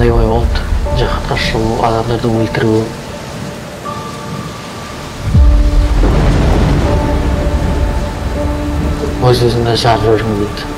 қандай ой болды? Жихадқа шығу, адамдарды өлтіру. Өз-өзімді жарып жүргім келді.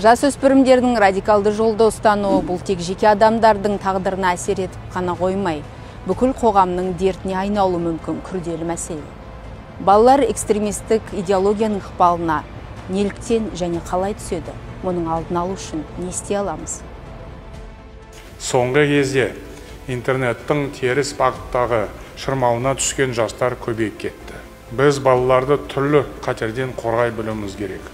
Жасөспірімдердің радикалды жолда ұстануы бұл тек жеке адамдардың тағдырына әсер етіп қана қоймай, бүкіл қоғамның дертіне айналуы мүмкін күрделі мәселе. Балалар экстремистік идеологияның ықпалына неліктен және қалай түседі? Мұның алдын алу үшін не істей аламыз? Соңғы кезде интернеттің теріс бағыттағы шырмауына түскен жастар көбейіп кетті. Біз балаларды түрлі қатерден қорғай білуіміз керек.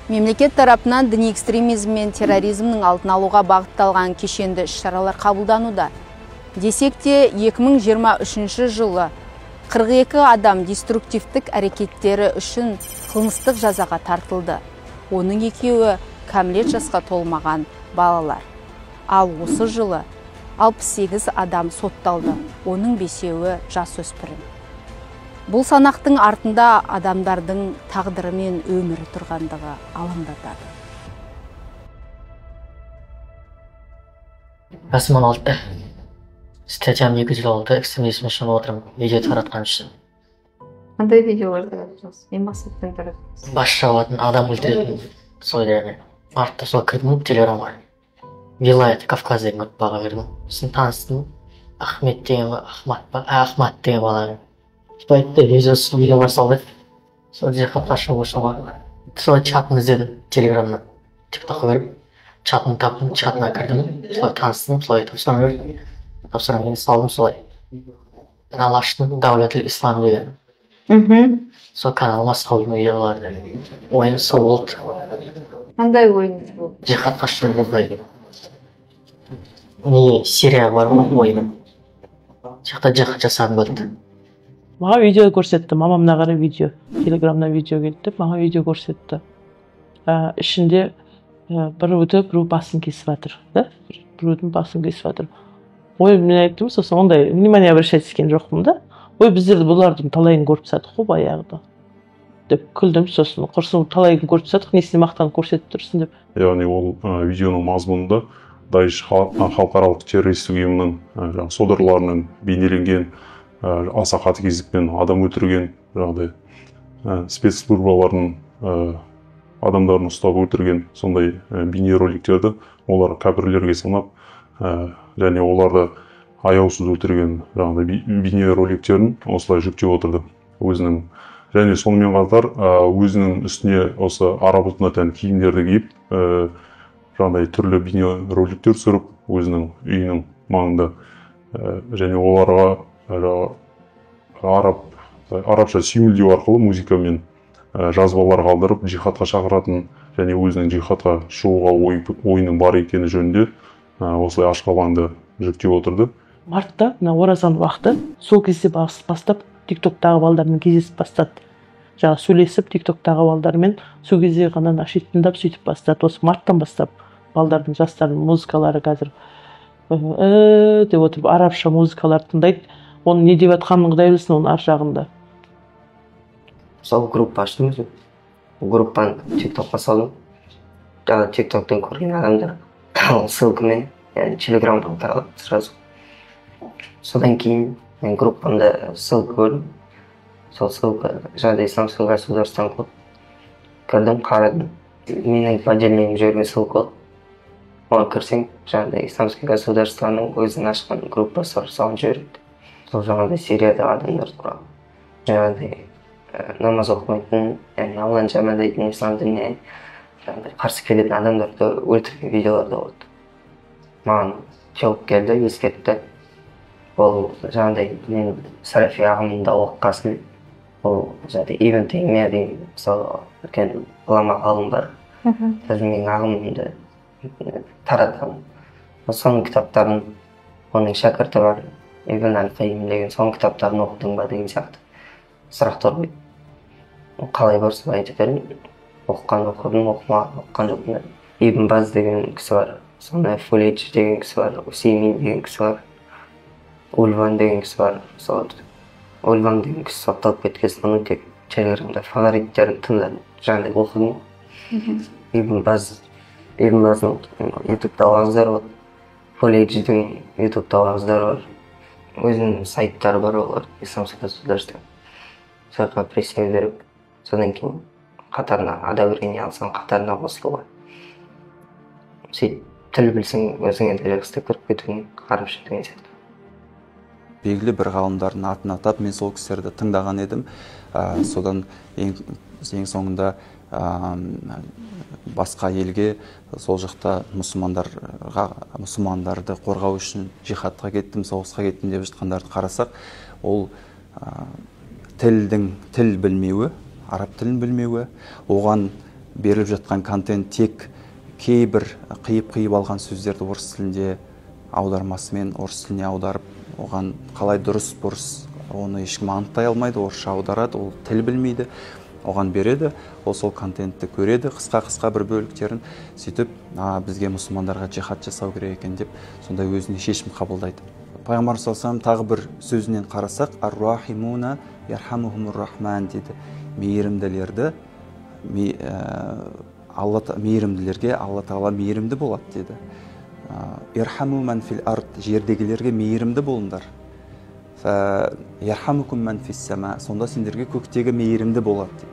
Мемлекет тарапынан діни экстремизм мен терроризмнің алдын алуға бағытталған кешенді іс-шаралар қабылдануда. Десек те 2023 жылы 42 адам деструктивтік әрекеттері үшін қылмыстық жазаға тартылды. Оның екеуі кәмелет жасқа толмаған балалар. Ал осы жылы 68 адам сотталды. Оның 5-еуі жасөспірім. Бұл санақтың артында адамдардың тағдыры мен өмірі тұрғандығы алаңдатады. Жасым 16. Статьям 2 жыл oldu. Экстремизм үшін отырмын. Видео таратқан үшін. Қандай видеолар таратасыз? Не мақсатпен таратасыз? Бас жауатын, адам өлтіретін сол жеріне. Артта сол кірдім телеграмға. Вилайет Кавказ деген отбаға кірдім. Сосын таныстым. Ахмат деген бала. Айтты, видеосын видеолар салды. Сол жихадқа шығу үшін сол чатын іздедім телеграмнан. Тиктокқа кіріп, чатын таптым, чатына кірдім. Солай таныстым, солай тапсырманы салдым солай. Канал аштым, Даулетіл Ислам деген. Сол каналыма салдым видеоларды. Ойым сол болды. Қандай ойыңыз болды? Жихадқа шығу болды. Не Сирия бар ма ойым. Жақта жихад жасағым келді. Маған видео көрсетті, мамамна қарай видео, телеграмнан видео келді, маған видео көрсетті. Ішінде біреуді басын кесіп жатыр, біреудің басын кесіп жатыр. Ой, мен айттым, сосын ондай внимание обращать еткен жоқпын да. Ой, біздерді бұлардың талайын көріп садық қой баяғыда. Деп күлдім, сосын құрсын талайын көріп садық, несіне мақтанып көрсетіп тұрсың деп. Яғни ол видеоның мазмұнында Даиш халықаралық террористік ұйымының содырларының бейнеленген аса қатыгездікпен адам өлтірген, спецслужбалардың адамдарын ұстап өлтірген сондай бейнероликтерді олар кәпірлерге санап, және оларды аяусыз өлтірген бейнероликтерін осылай жүктеп отырды өзінің. Және сонымен қатар өзінің үстіне осы араб ұлтына тән киімдерді киіп, түрлі бейнероликтер түсіріп өзінің үйінің маңында, және оларға арабша сүйемелдеу арқылы музыкамен жазбалар қалдырып жихадқа шақыратын және өзінің жихадқа шығуға ойының бар екені жөнінде осылай ашық алаңда жүктеп отырды. Мартта оразаның уақыты сол кезде бастап тиктоктағы балдармен кездесіп бастады. Сөйлесіп тиктоктағы балдармен сол кезде ғана нашид тыңдап сөйтіп бастады. Осы марттан бастап балдардың жастардың музыкалары қазір деп отырып арабша музыкалар тыңдайды. Оны не деп атқанын құдай білсін, оның ар жағында. Сол группа аштым өзім. Группаны тиктокқа салдым. Тиктоктен көрген адамдар ссылкамен, яғни телеграмдан таралды сразу. Содан кейін мен группамда ссылка көрдім. Сол ссылка исламское государство қылып кірдім, қарадым. Менің поделением жіберген ссылка болды. Оған кірсең, исламское государствоның өзінің ашқан группасы бар, соған жібереді. Сол Сириядағы адамдар туралы. Намаз оқымайтын, Алланы жамандайтын, ислам дініне қарсы келетін адамдарды өлтірген видеоларда болды. Маған келіп келді, ескертті. Ол мен сарафи ағымында оқығасын. Ол Ибн Теймия деген мысалы үлкен ғұлама ғалым бар. даже менің ағымымды таратамын. Соның кітаптарын, оның шәкірті бар, Ибн Аль-Қайим деген, соның кітаптарын оқыдың ба деген сияқты сұрақтар қойды. Қалай бар солай айтып бердім. Оқыдым, оқыған жоқпын. Ибн Баз деген кісі бар, сондай Фулейдж деген кісі бар, Усеймин деген кісі бар, Ульван деген кісі бар. Ульван деген кісі сотталып кеткен соң тек телеграмда фавориттерін тыңдадым, жаңағыдай оқыдым. Ибн Баздың ютубта уағыздары бар, Фулейдждің ютубта уағыздары бар, өзінің сайттары бар, олар исламский государство. Соға прессе беріп, содан кейін қатарына одобрение алсаң қатарына қосылуға. Сөйтіп тіл білсең өзіңе де жақсы кіріп кетуің қарымшы деген сияқты. Белгілі бір ғалымдардың атын атап, мен сол кісілерді тыңдаған едім. Содан ең соңында басқа елге, сол жақта мұсылмандарды қорғау үшін жихадқа кеттім, соғысқа кеттім деп жатқандарды қарасақ, ол тіл білмеуі, араб тілін білмеуі, оған беріліп жатқан контент тек кейбір қиып алған сөздерді орыс тілінде аудармасымен орыс тіліне аударып, оған қалай дұрыс оны ешкім анықтай алмайды, орысша аударады, ол тіл білмейді, оған береді, ол сол контентті көреді, қысқа бір бөліктерін, сөйтіп бізге мұсылмандарға жихад жасау керек екен деп, сондай өзіне шешім қабылдайды. Пайғамбар саллаллаху алейхи бір сөзінен қарасақ, ар-рахимуна ярхамухумур-рахман дейді. Мейірімділерге Алла Тағала мейірімді болады деді. Ирхаму ман фил ард, жердегілерге мейірімді болыңдар. Ярхамукум ман фис сама, сонда сендерге көктегі мейірімді болады дейді.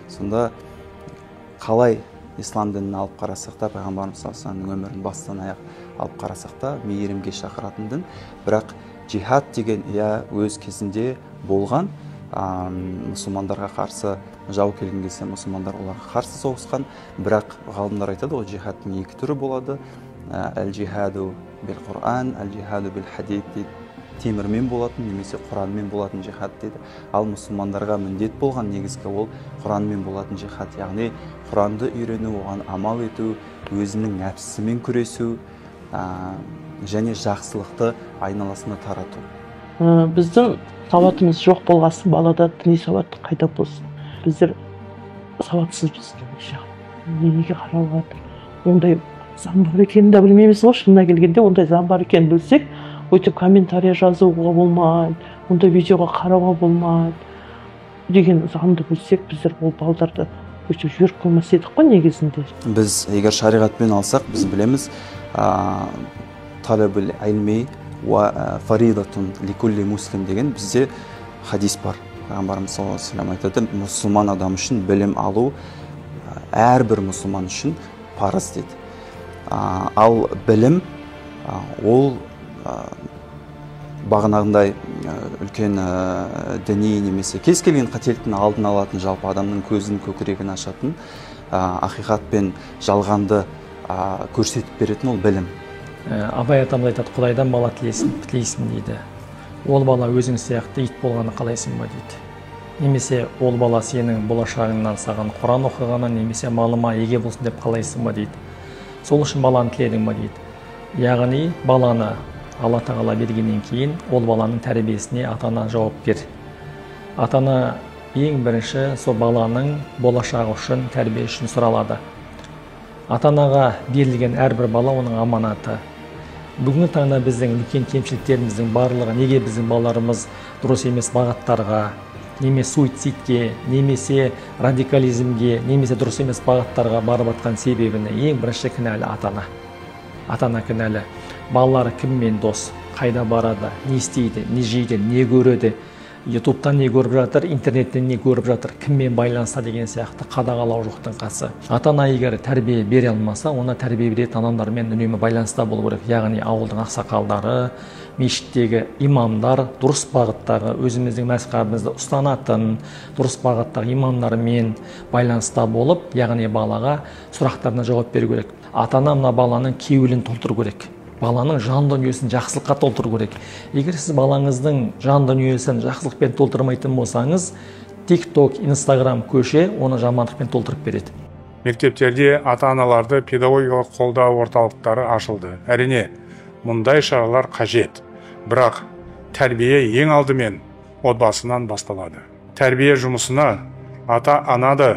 Сонда қалай ислам дінін алып қарасақ та, пайғамбарымыз саллаллаху алейхи өмірін бастан аяқ алып қарасақ та, мейірімге шақыратын дін. Бірақ жихад деген өз кезінде болған, мұсылмандарға қарсы жау келген кезде мұсылмандар оларға қарсы соғысқан, бірақ ғалымдар айтады, ол жихадтың екі түрі болады. Әл-жихаду біл-Құран, әл-жихаду біл-хадид дейді. Темірмен болатын, немесе Құранмен болатын жихад дейді. Ал мұсылмандарға міндет болған негізгі ол Құранмен болатын жихад, яғни Құранды үйрену, оған амал ету, өзінің нәпсісімен күресу және жақсылықты айналасына тарату. Біздің сауатымыз жоқ болғасын, балада діни сауатты қайда болсын. Біздер сауатсызбыз. Неге қаралып жатыр? Ондай заң бар екенін де білмейміз ғой, шынына келгенде ондай заң бар екенін білсек, өйтіп комментария жазуға болмайды, ондай видеоға қарауға болмайды деген заңды білсек, біздер ол балдарды өйтіп жіберіп қоймас едік қой негізінде. Біз егер шариғатпен алсақ, біз білеміз, талабул илми ва фаридатун ликулли муслим деген бізде хадис бар. Пайғамбарымыз саллаллаху алейхи ва саллям айтады, мұсылман адам үшін білім алу әрбір мұсылман үшін парыз дейді. Ал білім ол бағанағындай үлкен діни немесе кез келген қателіктің алдын алатын, жалпы адамның көзін, көкірегін ашатын, ақиқат пен жалғанды көрсетіп беретін ол білім. Абай атамыз айтады, Құдайдан бала тілейсің дейді. Ол бала өзің сияқты ит болғаны қалайсың ба дейді. Немесе ол бала сенің болашағыңнан саған Құран оқығаны, немесе малыма еге болсын деп қалайсың ба дейді. Сол үшін баланы тіледің ба дейді. Яғни баланы Алла Тағала бергеннен кейін ол баланың тәрбиесіне ата-ана жауап бер. Ата-ана ең бірінші сол баланың болашағы үшін, тәрбие үшін сұралады. Ата-анаға берілген әрбір бала оның аманаты. Бүгінгі таңда біздің үлкен кемшіліктеріміздің барлығы неге біздің балаларымыз дұрыс емес бағыттарға, немесе суицидке, немесе радикализмге, немесе дұрыс емес бағыттарға барып жатқан себебіне ең бірінші кінәлі ата-ана. Ата-ана кінәлі. Балалары кіммен дос, қайда барады, не істейді, не жейді, не көреді, ютубтан не көріп жатыр, интернеттен не көріп жатыр, кіммен байланыста деген сияқты қадағалау жоқтың қасы. Ата-ана егер тәрбие бере алмаса, оны тәрбие беретін адамдармен үнемі байланыста болу керек. Яғни ауылдың ақсақалдары, мешіттегі имамдар дұрыс бағыттағы, өзіміздің мәзһабымызды ұстанатын дұрыс бағыттағы имамдармен байланыста болып, яғни балаға сұрақтарына жауап беру керек. Ата-ана мына баланың кеуілін толтыру керек. Баланың жан дүниесін жақсылыққа толтыру керек. Егер сіз балаңыздың жан дүниесін жақсылықпен толтырмайтын болсаңыз, TikTok, Instagram көше оны жамандықпен толтырып береді. Мектептерде ата-аналарды педагогикалық қолдау орталықтары ашылды. Әрине, мұндай шаралар қажет. Бірақ тәрбие ең алдымен отбасынан басталады. Тәрбие жұмысына ата-ана да,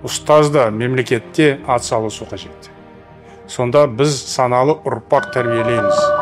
ұстаз да, мемлекетте атсалысу қажет. Сонда біз саналы ұрпақ тәрбиелейміз.